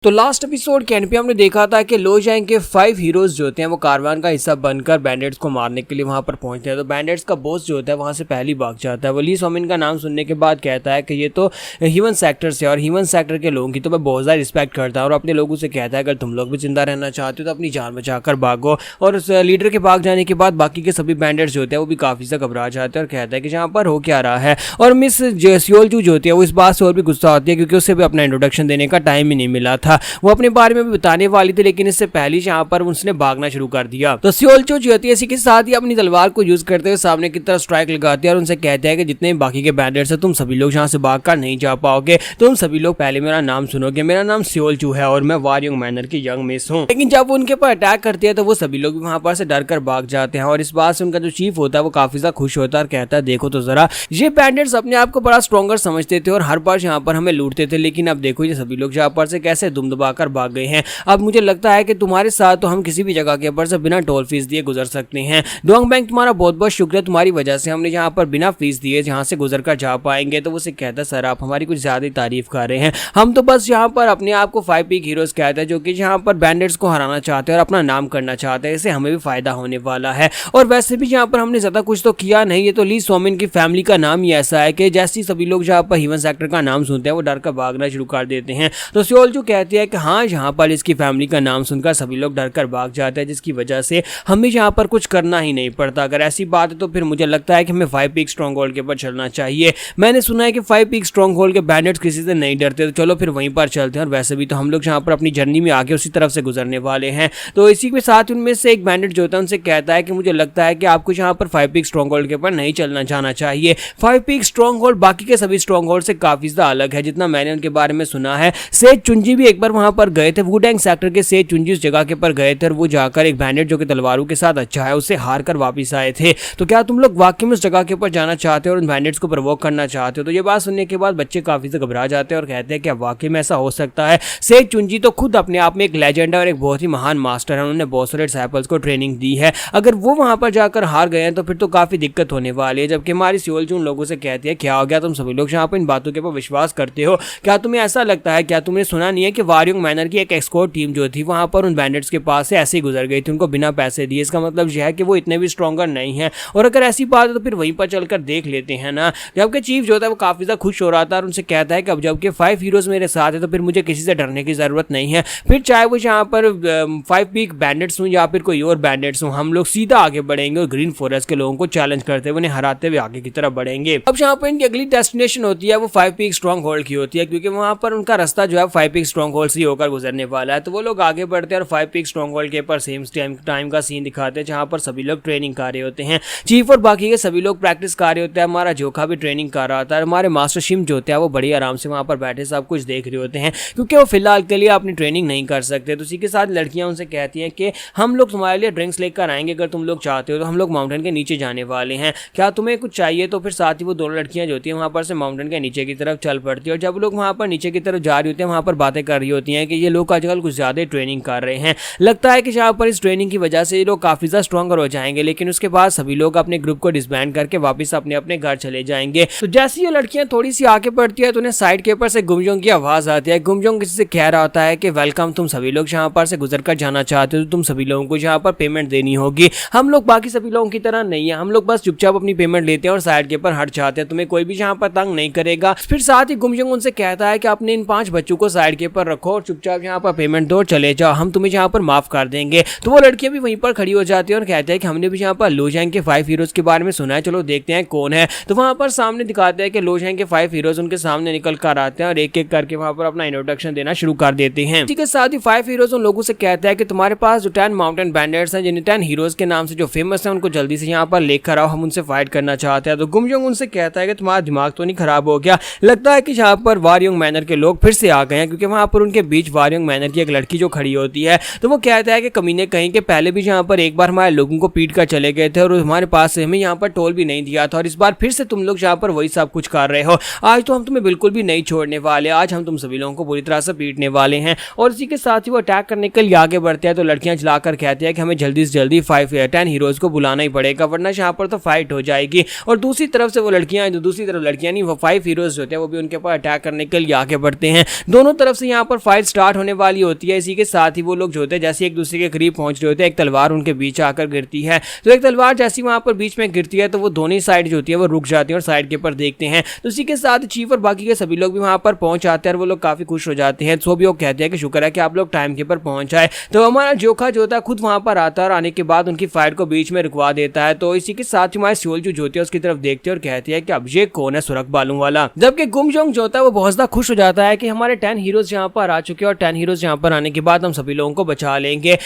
तो last episode के and पे हमने देखा था कि लो जैंग के 5 हीरोज जो होते हैं वो कारवान का हिस्सा बनकर बैंडेट्स को मारने के लिए वहां पर पहुंचते हैं। तो बैंडेट्स का बॉस जो होता है वहां से पहले भाग जाता है। वो ली सोमिन का नाम सुनने के बाद कहता है कि ये तो ह्यूमन सेक्टर से और ह्यूमन सेक्टर के लोगों की तो मैं बहुत ज़्यादा रिस्पेक्ट करता हूँ और अपने लोगों से कहता है अगर तुम लोग भी जिंदा रहना चाहते हो तो अपनी जान बचाकर भागो। और उस लीडर के भाग जाने के बाद बाकी के सभी बैंडेट्स जो होते हैं वो भी काफ़ी ज़्यादा घबरा जाते हैं और कहता है कि जहाँ पर हो क्या रहा है। और मिस सियोलचू जो होती है वो इस बात से और भी गुस्सा होती है क्योंकि उससे भी अपना इंट्रोडक्शन देने का टाइम ही नहीं मिला था। वो अपने बारे में भी बताने वाली थी लेकिन इससे पहले यहाँ पर उसने भागना शुरू कर दिया। तो सियोलचू जो होती है इसी के साथ ही अपनी तलवार को यूज करते हुए सामने की तरफ स्ट्राइक लगाती है और उनसे कहते हैं कि जितने बाकी के बैंडेट्स हैं तुम सभी लोग यहाँ से भागकर नहीं जा पाओगे। तुम सभी लोग पहले मेरा नाम सुनोगे। मेरा नाम सियोलचू है और मैं वारयोंग मैनर की यंग मिस हूँ। लेकिन जब वो उनके ऊपर अटैक करती है तो वो सभी लोग भी वहां पर से डर कर भाग जाते हैं और इस बात से उनका जो चीफ होता है वो काफी ज्यादा खुश होता है और कहता है देखो तो जरा ये बैंडेट्स अपने आप को बड़ा स्ट्रॉन्गर समझते थे और हर बार यहाँ पर हमें लूटते थे, लेकिन अब देखो ये सभी लोग यहाँ पर से कैसे दुम दबाकर भाग गए हैं। अब मुझे लगता है कि तुम्हारे साथ तो हम किसी भी जगह के ऊपर से बिना टोल फीस दिए गुजर सकते हैं। डोंग बैंक तुम्हारा बहुत बहुत शुक्रिया, तुम्हारी वजह से हमने यहाँ पर बिना फीस दिए जहाँ से गुजर कर जा पाएंगे। तो वो से कहता है सर आप हमारी कुछ ज्यादा ही तारीफ कर रहे हैं, हम तो बस यहाँ पर अपने आप को 5 पीक हीरोज कहते हैं जो कि यहाँ पर बैंडेट्स को हराना चाहते हैं और अपना नाम करना चाहते हैं। इससे हमें भी फायदा होने वाला है और वैसे भी यहाँ पर हमने ज्यादा कुछ तो किया नहीं। ये तो ली सोमिन की फैमिली का नाम ही ऐसा है कि जैसे ही सभी लोग जहाँ पर ह्यूमन सेक्टर का नाम सुनते हैं वो डर कर भागना शुरू कर देते हैं। तो सियोलचू कहती है कि हाँ यहाँ पर इसकी फैमिली का नाम सुनकर सभी लोग डर कर भाग जाते हैं जिसकी वजह से हमें यहाँ पर कुछ करना ही नहीं पड़ता। अगर ऐसी बात है तो फिर मुझे लगता है कि हमें 5 पीक स्ट्रॉन्ग होल्ड के ऊपर चलना चाहिए। मैंने सुना है कि 5 पीक स्ट्रॉन्ग होल्ड के बैंडेट्स किसी से नहीं डरते, तो चलो फिर वहीं पर चलते हैं। और वैसे भी तो हम लोग यहाँ पर अपनी जर्नी में आगे उसी तरफ से गुजरने वाले हैं। तो इसी के साथ उनमें से एक बैंडेट जो होता है उनसे कहता है कि मुझे लगता है कि आपको यहाँ पर 5 पीक स्ट्रॉन्ग होल्ड के ऊपर नहीं चलना जाना चाहिए। 5 पीक स्ट्रॉन्ग होल्ड बाकी के सभी स्ट्रॉन्ग होल्ड से काफी ज्यादा अलग है जितना मैंने उनके बारे में सुना है। सेज चुंजी भी एक बार वहां पर गए थे, वुडेंग सेक्टर के सेज चुंजी उस जगह के पर गए थे और वो जाकर एक बैंडेट जो कि तलवारों के साथ अच्छा है उससे हार कर वापस आए थे। तो क्या तुम लोग वाकई में उस जगह के ऊपर जाना चाहते हो और उन बैंडेट्स को प्रोवोक करना चाहते हो? तो ये बात सुनने के बाद बच्चे काफी से घबरा जाते हैं और कहते हैं कि वाकई में ऐसा हो सकता है। सेज चुंजी तो खुद अपने आप में एक लेजेंड है और एक बहुत ही महान मास्टर है, उन्होंने बहुत सारे डिसाइपल्स को ट्रेनिंग दी है। अगर वो वहां पर जाकर हार गए हैं तो फिर तो काफी दिक्कत होने वाली है। जबकि हमारी सियोलचू उन लोगों से कहती है क्या हो गया तुम सभी लोग यहाँ पर इन बातों के ऊपर विश्वास करते हो? क्या तुम्हें ऐसा लगता है, क्या तुमने सुना नहीं है कि वारयोंग मैनर की एक एस्कॉर्ट टीम जो थी वहां पर उन बैंडेट्स के पास से ऐसे ही गुजर गई थी उनको बिना पैसे दिए? इसका मतलब यह है कि वो इतने भी स्ट्रॉन्गर नहीं है और अगर ऐसी बात है तो फिर वहीं पर चलकर देख लेते हैं ना। जबकि चीफ जो था वो काफी ज्यादा खुश हो रहा था और उनसे कहता है कि अब जबकि 5 हीरोज मेरे साथ है तो फिर मुझे किसी से डरने की जरूरत नहीं है। फिर चाहे वो यहाँ पर 5 पीक बैंडेट्स हूँ या फिर कोई और बैंडेट्स हूँ, हम लोग सीधा आगे बढ़ेंगे और ग्रीन फॉरेस्ट के लोगों को चैलेंज करते हुए उन्हें हराते हुए आगे की तरफ बढ़ेंगे। अब यहाँ पर इनकी अगली डेस्टिनेशन होती है वो 5 पीक स्ट्रॉन्ग होल्ड की होती है क्योंकि वहां पर उनका रास्ता जो है 5 पीक स्ट्रॉन्ग होल्ड से होकर गुजरने वाला है। तो वो लोग आगे बढ़ते हैं और 5 पीक स्ट्रॉन्ग होल्ड के ऊपर सेम टाइम का सीन दिखाते हैं जहां पर सभी लोग ट्रेनिंग कर रहे होते हैं। चीफ और बाकी के सभी लोग प्रैक्टिस कर रहे होते हैं। हमारा जोखा भी ट्रेनिंग कर रहा होता है। हमारे मास्टर शिम जो होते हैं वो बड़ी आराम से वहां पर बैठे सब कुछ देख रहे होते हैं क्योंकि वो फिलहाल के लिए अपनी ट्रेनिंग नहीं कर सकते। तो उसी के साथ लड़कियां उनसे कहती हैं कि हम लोग तुम्हारे लिए ड्रिंक्स लेकर आएंगे, अगर तुम लोग चाहते हो तो हम लोग माउंटेन के नीचे जाने वाले हैं, क्या तुम्हें कुछ चाहिए? तो फिर साथ ही वो दोनों लड़कियां जो होती हैं वहां पर से माउंटेन के नीचे की तरफ चल पड़ती है और जब लोग वहां पर नीचे की तरफ जा रही होती हैं वहां पर बातें कर रही होती हैं कि ये लोग आजकल कुछ ज्यादा ट्रेनिंग कर रहे हैं। लगता है कि यहाँ पर इस ट्रेनिंग की वजह से ये लोग काफी ज्यादा स्ट्रॉन्गर हो जाएंगे, लेकिन उसके बाद सभी लोग अपने ग्रुप को डिसबैंड करके वापस अपने अपने घर चले जाएंगे। तो जैसे ये लड़कियां थोड़ी सी आगे बढ़ती है तो उन्हें साइड के ऊपर से गुमजोंग की आवाज आती है। गुमजोंग किसी से कह रहा होता है कि वेलकम, तुम सभी लोग यहाँ पर से गुजर कर जाना चाहते हो तो तुम सभी लोगों को यहाँ पर पेमेंट देनी होगी। हम लोग बाकी सभी लोगों की तरह नहीं है, हम लोग बस चुपचाप अपनी पेमेंट लेते हैं और साइड के ऊपर हट जाते हैं, तुम्हें कोई भी यहाँ पर तंग नहीं करेगा। फिर साथ ही गुमजोंग उनसे कहता है कि अपने इन 5 बच्चों को साइड के ऊपर रखो और चुपचाप यहाँ पर पेमेंट दो और चले जाओ, हम तुम्हें यहाँ पर माफ कर देंगे। तो वो लड़कियां भी वहीं पर खड़ी हो जाती है और कहते हैं कि हमने भी यहाँ पर लो जैंग के 5 हीरोज के बारे में सुना है, चलो देखते हैं कौन है। तो वहां पर सामने दिखाते हैं कि लो जैंग के 5 हीरोज उनके सामने निकल कर आते हैं और एक एक करके वहां पर अपना इंट्रोडक्शन देना शुरू कर देते हैं। ठीक है, साथ ही 5 हीरोज उन लोगों से कहते हैं कि तुम्हारे पास जो 10 माउंटेन बैंडेट्स हैं जिन 10 हीरोज के नाम से जो फेमस है उनको जल्दी से यहाँ पर लेकर आओ, हम उनसे फाइट करना चाहते हैं। तो गुमजोंग उनसे कहता है कि तुम्हारा दिमाग तो नहीं खराब हो गया? लगता है कि यहाँ पर वारयोंग मैनर के लोग फिर से आ गए हैं क्योंकि वहां पर उनके बीच वारयोंग मैनर की एक लड़की जो खड़ी होती है। तो वो कहता है कि कमीने कहीं के पहले भी यहाँ पर एक बार हमारे लोगों को पीट कर चले गए थे और हमारे पास से हमें यहाँ पर टोल भी नहीं दिया था और इस बार फिर से तुम लोग यहाँ पर वही सब कुछ कर रहे हो। आज तो हम तुम्हें बिल्कुल भी नहीं छोड़ने वाले, आज हम तुम सभी लोगों को बुरी तरह से पीटने वाले हैं। और इसी के साथ ही वो अटैक करने के लिए आगे बढ़ते हैं। तो लड़कियां चलाकर कहती है कि हमें जल्दी से जल्दी 10 हीरोज को बुलाना ही पड़ेगा वरना यहाँ पर तो फाइट हो जाएगी। और दूसरी तरफ से वो लड़कियां, दूसरी तरफ लड़कियां नहीं, वो 5 हीरोज होते हैं वो भी उनके ऊपर अटैक करने के लिए आगे बढ़ते हैं। दोनों तरफ से यहाँ पर फाइट स्टार्ट होने वाली होती है। इसी के साथ ही वो लोग जो होते हैं जैसे एक दूसरे के करीब पहुंच रहे होते हैं, एक तलवार उनके बीच आकर गिरती है। तो एक तलवार जैसी वहां पर बीच में गिरती है तो वो दोनों साइड जो होती है वो रुक जाती है और साइड के ऊपर देखते हैं। तो इसी के साथ चीफ और बाकी के सभी लोग भी वहां पर पहुंच जाते हैं और वो लोग काफी खुश हो जाते हैं। तो भी वो कहते हैं कि शुक्र है कि आप लोग टाइम के ऊपर पहुंच आए। तो हमारा जोखा जो होता है खुद वहां पर आता है और आने के बाद उनकी फाइट को बीच में रुकवा देता है। तो इसी के साथ ही हमारे सोल्जू जो होती है उसकी तरफ देखते हैं और कहते हैं कि अब ये कौन है सुरख बालों वाला। जबकि गुमजोंग जो होता है वो बहुत ज्यादा खुश हो जाता है कि हमारे 10 हीरोज यहाँ पर आ चुके हैं और 10 हीरोज यहाँ पर आने के बाद हम सभी लोगों को बचा लेंगे।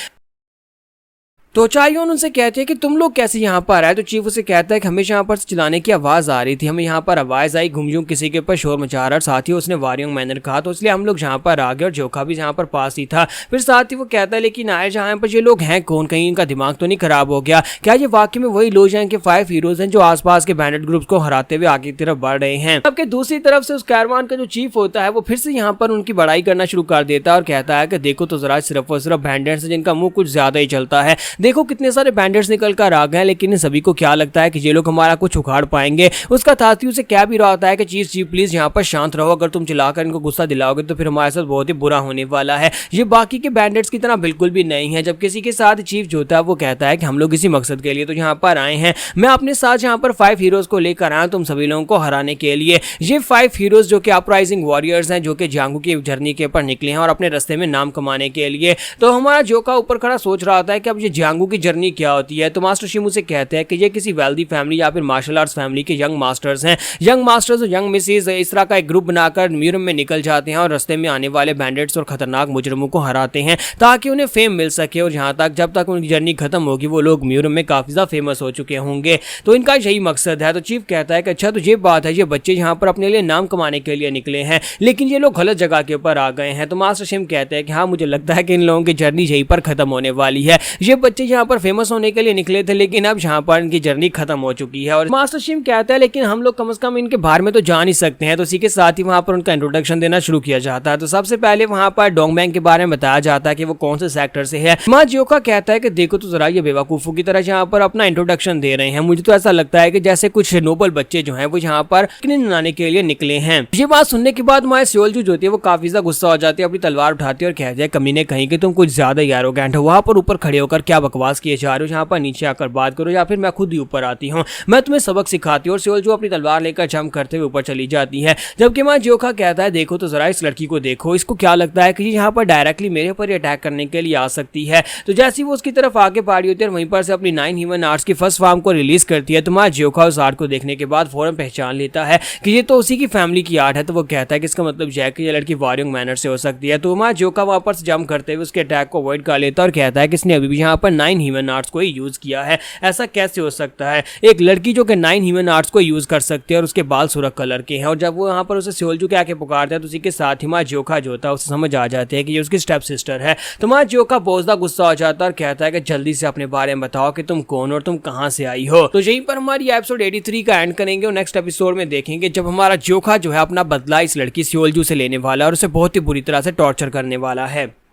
तो चायोन उनसे कहते हैं कि तुम लोग कैसे यहाँ पर आए। तो चीफ उसे कहता है कि हमें यहाँ पर चिल्लाने की आवाज आ रही थी, हमें यहाँ पर आवाज आई, गुमजोंग किसी के ऊपर शोर मचा रहा, साथ ही उसने वारियोंग मैनर कहा, तो इसलिए हम लोग यहाँ पर आ गए और जोखा भी यहाँ पर पास ही था। फिर साथ ही वो कहता है लेकिन आए जहाँ पर ये लोग हैं कौन, कहीं इनका दिमाग तो नहीं खराब हो गया, क्या ये वाकई में वही लो जाएं के 5 हीरोज हैं जो आसपास के बैंडेड ग्रुप्स को हराते हुए आगे की तरफ बढ़ रहे हैं। जबकि दूसरी तरफ से उस कैरवान का जो चीफ होता है वो फिर से यहाँ पर उनकी बड़ाई करना शुरू कर देता है और कहता है कि देखो तो जरा सिर्फ और सिर्फ बैंडेड्स हैं जिनका मुंह कुछ ज्यादा ही चलता है, देखो कितने सारे बैंडेड्स निकल कर आ गए, लेकिन इन सभी को क्या लगता है कि ये लोग हमारा कुछ उखाड़ पाएंगे। उसका साथी उसे क्या भी रहा होता है कि चीफ प्लीज यहाँ पर शांत रहो, अगर तुम चिल्लाकर इनको गुस्सा दिलाओगे तो फिर हमारे साथ बहुत ही बुरा होने वाला है, ये बाकी के बैंडेड्स की तरह बिल्कुल भी नहीं है। जब किसी के साथ चीफ जो होता है वो कहता है कि हम लोग इसी मकसद के लिए तो यहाँ पर आए हैं, मैं अपने साथ यहाँ पर 5 हीरोज को लेकर आया तुम सभी लोगों को हराने के लिए। ये 5 हीरोज जो कि अपराइजिंग वॉरियर्स हैं जो कि जांगू की जर्नी के ऊपर निकले हैं और अपने रास्ते में नाम कमाने के लिए। तो हमारा जोका ऊपर खड़ा सोच रहा होता है कि अब ये जांगू की जर्नी क्या होती है। तो मास्टर शिमू से कहते हैं कि ये किसी वेल्दी फैमिली या फिर मार्शल आर्ट्स फैमिली के यंग मास्टर्स हैं, यंग मास्टर्स और यंग मिसेज इस तरह का एक ग्रुप बनाकर म्यूरम में निकल जाते हैं और रास्ते में आने वाले बैंडेट्स और खतरनाक मुजरिमों को हराते हैं ताकि उन्हें फेम मिल सके, और यहाँ तक जब तक उनकी जर्नी खत्म होगी वो लोग म्यूरम में काफी ज्यादा फेमस हो चुके होंगे। तो इनका यही मकसद है। तो चीफ कहता है कि अच्छा तो ये बात है, ये बच्चे यहाँ पर अपने लिए नाम कमाने के लिए निकले हैं लेकिन ये लोग गलत जगह के ऊपर आ गए हैं। तो मास्टर शिम कहते हैं कि हाँ मुझे लगता है कि इन लोगों की जर्नी यहीं पर खत्म होने वाली है, ये बच्चे यहाँ पर फेमस होने के लिए निकले थे लेकिन अब यहाँ पर इनकी जर्नी खत्म हो चुकी है। और मास्टर शिम कहता है लेकिन हम लोग कम से कम इनके बारे में तो जान ही सकते हैं। तो इसी के साथ ही वहां पर उनका इंट्रोडक्शन देना शुरू किया जाता है। तो सबसे पहले वहां पर डोंगबैंग के बारे में बताया जाता है कि वो कौन से सेक्टर से है। मां जियोका कहता है कि देखो तो जरा ये बेवकूफों की तरह यहाँ पर अपना इंट्रोडक्शन दे रहे हैं, मुझे तो ऐसा लगता है कि जैसे कुछ नोबल बच्चे जो है वो यहाँ पर मनाने के लिए निकले हैं। ये बात सुनने के बाद माए सियोलजू जो होती है वो काफी ज्यादा गुस्सा हो जाती है, अपनी तलवार उठाती है और कहती है कमीने कहीं कि तुम कुछ ज्यादा ही एरोगेंट हो, वहां पर ऊपर खड़े होकर क्या बकवास किए जा रहे हो, यहाँ पर नीचे आकर बात करो या फिर मैं खुद ही ऊपर आती हूँ, मैं तुम्हें सबक सिखाती हूँ। और सियोलजू अपनी तलवार लेकर जंप करते हुए ऊपर चली जाती है। जबकि मां जियोका कहता है देखो तो जरा इस लड़की को देखो, इसको क्या लगता है कि ये यहाँ पर डायरेक्टली मेरे पर अटैक करने के लिए आ सकती है। तो जैसे ही वो उसकी तरफ आगे बढ़ी होती है और वहीं पर से अपनी 9 ह्यूमन आर्ट्स की फर्स्ट फॉर्म को रिलीज करती है। तो मां जियोका उस आर्ट को देखने के बाद फौरन पहचान लेता है कि ये तो उसी की फैमिली की आर्ट है। तो वो कहता है कि इसका मतलब यह है कि ये लड़की वारियोंग मैनर से हो सकती है। तो मां जियोका वहां पर जंप करते हुए उसके अटैक को अवॉइड कर लेता है और कहता है कि इसने अभी भी यहाँ पर 9 ह्यूमन आर्ट्स को ही यूज किया है, ऐसा कैसे हो सकता है, एक लड़की जो कि 9 ह्यूमन आर्ट्स को यूज कर सकते हैं और उसके बाल सुरख कलर के हैं। और जब वो यहाँ पर उसे सियोलजू के आके पुकारता है तो उसी के साथ ही मां जियोका जो होता है उसे समझ आ जाती है कि ये उसकी स्टेप सिस्टर है। तो मां जियोका बहुत ज्यादा गुस्सा हो जाता है और कहता है कि जल्दी से अपने बारे में बताओ कि तुम कौन और तुम कहां से आई हो। तो यहीं पर हमारी एपिसोड 83 का एंड करेंगे और नेक्स्ट एपिसोड में देखेंगे जब हमारा जियोका जो है अपना बदला इस लड़की सियोलजू से लेने वाला है और उसे बहुत ही बुरी तरह से टॉर्चर करने वाला है।